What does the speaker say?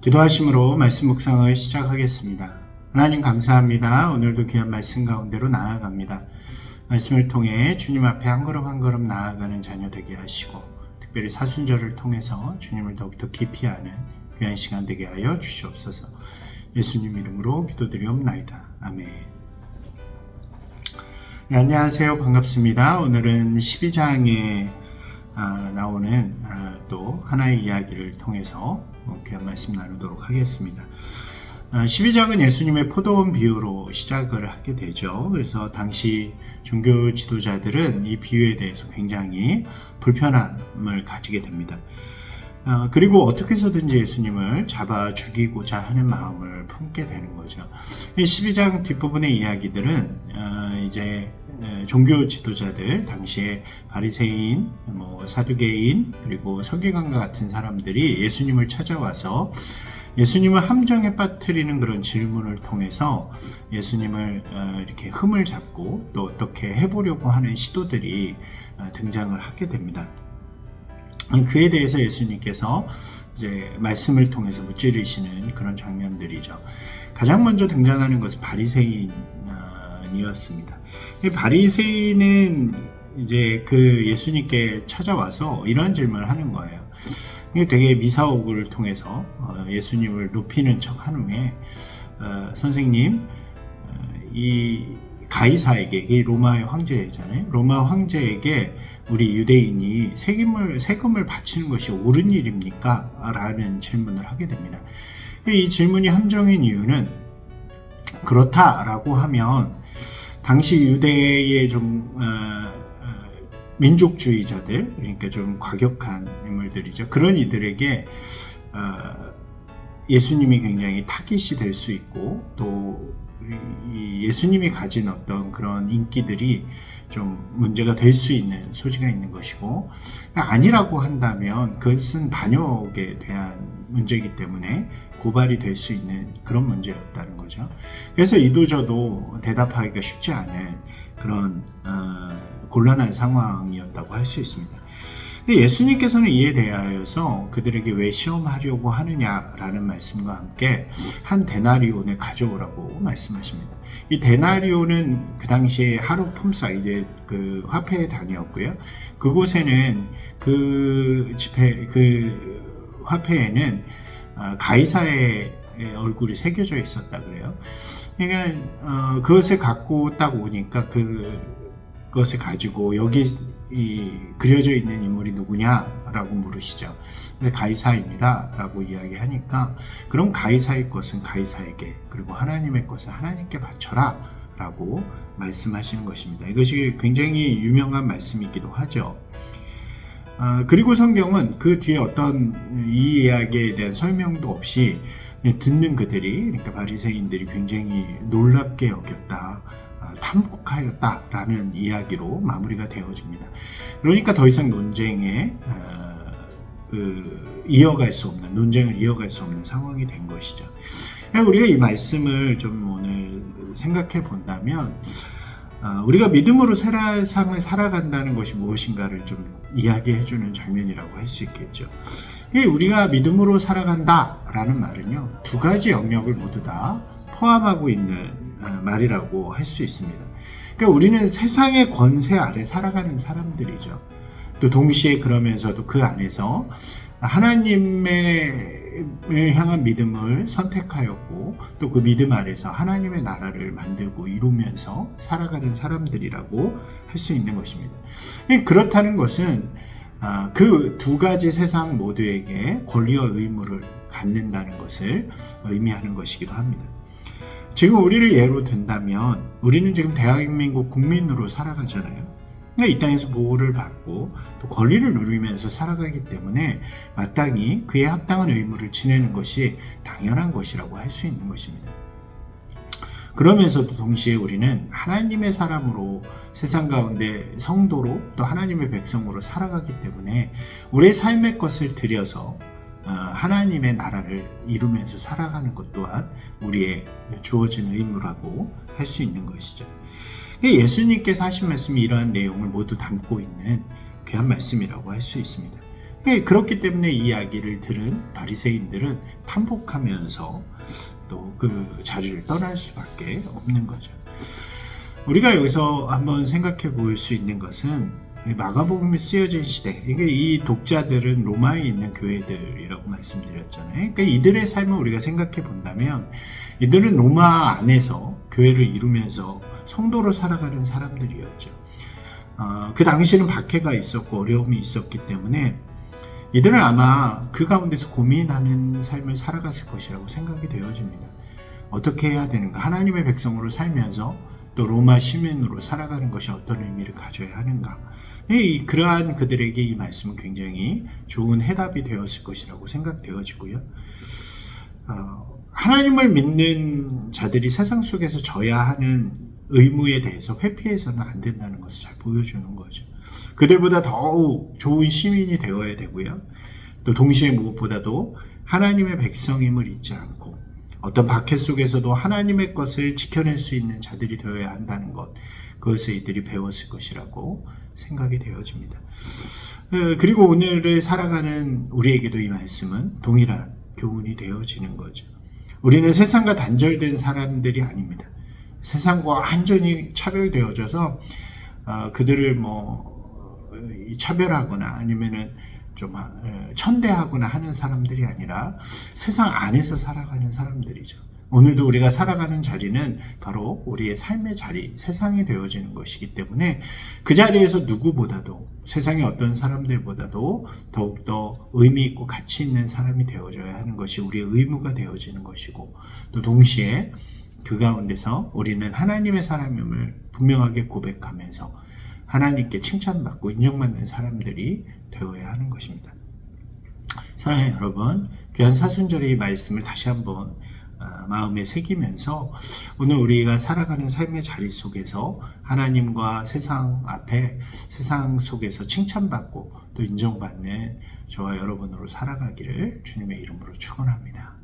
기도하심으로 말씀 묵상을 시작하겠습니다. 하나님 감사합니다. 오늘도 귀한 말씀 가운데로 나아갑니다. 말씀을 통해 주님 앞에 한 걸음 한 걸음 나아가는 자녀 되게 하시고 특별히 사순절을 통해서 주님을 더욱더 깊이 아는 귀한 시간 되게 하여 주시옵소서. 예수님 이름으로 기도드리옵나이다. 아멘. 네, 안녕하세요. 반갑습니다. 오늘은 12장에 나오는 또 하나의 이야기를 통해서 귀한 말씀 나누도록 하겠습니다. 12장은 예수님의 포도원 비유로 시작을 하게 되죠. 그래서 당시 종교 지도자들은 이 비유에 대해서 굉장히 불편함을 가지게 됩니다. 그리고 어떻게 해서든지 예수님을 잡아 죽이고자 하는 마음을 품게 되는 거죠. 이 12장 뒷부분의 이야기들은 이제 종교 지도자들, 당시에 바리새인, 사두개인, 그리고 서기관과 같은 사람들이 예수님을 찾아와서 예수님을 함정에 빠뜨리는 그런 질문을 통해서 예수님을 이렇게 흠을 잡고 또 어떻게 해보려고 하는 시도들이 등장을 하게 됩니다. 그에 대해서 예수님께서 이제 말씀을 통해서 무찌르시는 그런 장면들이죠. 가장 먼저 등장하는 것은 바리새인이었습니다. 바리새인은 이제 그 예수님께 찾아와서 이런 질문을 하는 거예요. 되게 미사오구를 통해서 예수님을 높이는 척 한 후에 선생님, 이 가이사에게, 이 로마의 황제잖아요. 로마 황제에게 우리 유대인이 세금을 바치는 것이 옳은 일입니까? 라는 질문을 하게 됩니다. 이 질문이 함정인 이유는 그렇다라고 하면 당시 유대의 좀 민족주의자들, 그러니까 좀 과격한 인물들이죠. 그런 이들에게 예수님이 굉장히 타깃이 될 수 있고 또 예수님이 가진 어떤 그런 인기들이 좀 문제가 될 수 있는 소지가 있는 것이고, 아니라고 한다면 그것은 반역에 대한 문제이기 때문에 고발이 될 수 있는 그런 문제였다는 거죠. 그래서 이도저도 대답하기가 쉽지 않은 그런 곤란한 상황이었다고 할 수 있습니다. 예수님께서는 이에 대하여서 그들에게 왜 시험하려고 하느냐라는 말씀과 함께 한 데나리온을 가져오라고 말씀하십니다. 이 데나리온은 그 당시에 하루 품삯, 이제 그 화폐의 단위였고요. 그곳에는 그 화폐에는 가이사의 얼굴이 새겨져 있었다 그래요. 그러니까 그것을 갖고 딱 오니까 그것을 가지고 여기 그려져 있는 인물이 누구냐라고 물으시죠. 근데 가이사입니다 라고 이야기하니까, 그럼 가이사의 것은 가이사에게, 그리고 하나님의 것은 하나님께 바쳐라 라고 말씀하시는 것입니다. 이것이 굉장히 유명한 말씀이기도 하죠. 그리고 성경은 그 뒤에 어떤 이 이야기에 대한 설명도 없이 듣는 그들이, 그러니까 바리새인들이 굉장히 놀랍게 여겼다, 탐욕하였다라는 이야기로 마무리가 되어집니다. 그러니까 더 이상 논쟁을 이어갈 수 없는 상황이 된 것이죠. 우리가 이 말씀을 좀 오늘 생각해 본다면, 우리가 믿음으로 세상을 살아간다는 것이 무엇인가를 좀 이야기해 주는 장면이라고 할 수 있겠죠. 우리가 믿음으로 살아간다라는 말은요, 두 가지 영역을 모두 다 포함하고 있는 말이라고 할 수 있습니다. 그러니까 우리는 세상의 권세 아래 살아가는 사람들이죠. 또 동시에 그러면서도 그 안에서 하나님을 향한 믿음을 선택하였고, 또 그 믿음 아래서 하나님의 나라를 만들고 이루면서 살아가는 사람들이라고 할 수 있는 것입니다. 그렇다는 것은 그 두 가지 세상 모두에게 권리와 의무를 갖는다는 것을 의미하는 것이기도 합니다. 지금 우리를 예로 든다면 우리는 지금 대한민국 국민으로 살아가잖아요. 이 땅에서 보호를 받고 또 권리를 누리면서 살아가기 때문에 마땅히 그에 합당한 의무를 지내는 것이 당연한 것이라고 할 수 있는 것입니다. 그러면서도 동시에 우리는 하나님의 사람으로 세상 가운데 성도로 또 하나님의 백성으로 살아가기 때문에 우리의 삶의 것을 들여서 하나님의 나라를 이루면서 살아가는 것 또한 우리의 주어진 의무라고 할 수 있는 것이죠. 예수님께서 하신 말씀이 이러한 내용을 모두 담고 있는 귀한 말씀이라고 할 수 있습니다. 그렇기 때문에 이 이야기를 들은 바리새인들은 탐복하면서 또 그 자리를 떠날 수밖에 없는 거죠. 우리가 여기서 한번 생각해 볼 수 있는 것은 마가복음이 쓰여진 시대, 그러니까 이 독자들은 로마에 있는 교회들이라고 말씀드렸잖아요. 그러니까 이들의 삶을 우리가 생각해 본다면 이들은 로마 안에서 교회를 이루면서 성도로 살아가는 사람들이었죠. 그 당시는 박해가 있었고 어려움이 있었기 때문에 이들은 아마 그 가운데서 고민하는 삶을 살아갔을 것이라고 생각이 되어집니다. 어떻게 해야 되는가? 하나님의 백성으로 살면서 또 로마 시민으로 살아가는 것이 어떤 의미를 가져야 하는가? 그러한 그들에게 이 말씀은 굉장히 좋은 해답이 되었을 것이라고 생각되어지고요. 하나님을 믿는 자들이 세상 속에서 져야 하는 의무에 대해서 회피해서는 안 된다는 것을 잘 보여주는 거죠. 그들보다 더욱 좋은 시민이 되어야 되고요. 또 동시에 무엇보다도 하나님의 백성임을 잊지 않고 어떤 박해 속에서도 하나님의 것을 지켜낼 수 있는 자들이 되어야 한다는 것, 그것을 이들이 배웠을 것이라고 생각이 되어집니다. 그리고 오늘을 살아가는 우리에게도 이 말씀은 동일한 교훈이 되어지는 거죠. 우리는 세상과 단절된 사람들이 아닙니다. 세상과 완전히 차별되어져서 그들을 차별하거나 아니면은 좀 천대하거나 하는 사람들이 아니라 세상 안에서 살아가는 사람들이죠. 오늘도 우리가 살아가는 자리는 바로 우리의 삶의 자리, 세상이 되어지는 것이기 때문에 그 자리에서 누구보다도 세상의 어떤 사람들보다도 더욱더 의미 있고 가치 있는 사람이 되어져야 하는 것이 우리의 의무가 되어지는 것이고, 또 동시에 그 가운데서 우리는 하나님의 사람임을 분명하게 고백하면서 하나님께 칭찬받고 인정받는 사람들이 되어야 하는 것입니다. 사랑하는 여러분, 귀한 사순절의 이 말씀을 다시 한번 마음에 새기면서 오늘 우리가 살아가는 삶의 자리 속에서 하나님과 세상 앞에, 세상 속에서 칭찬받고 또 인정받는 저와 여러분으로 살아가기를 주님의 이름으로 축원합니다.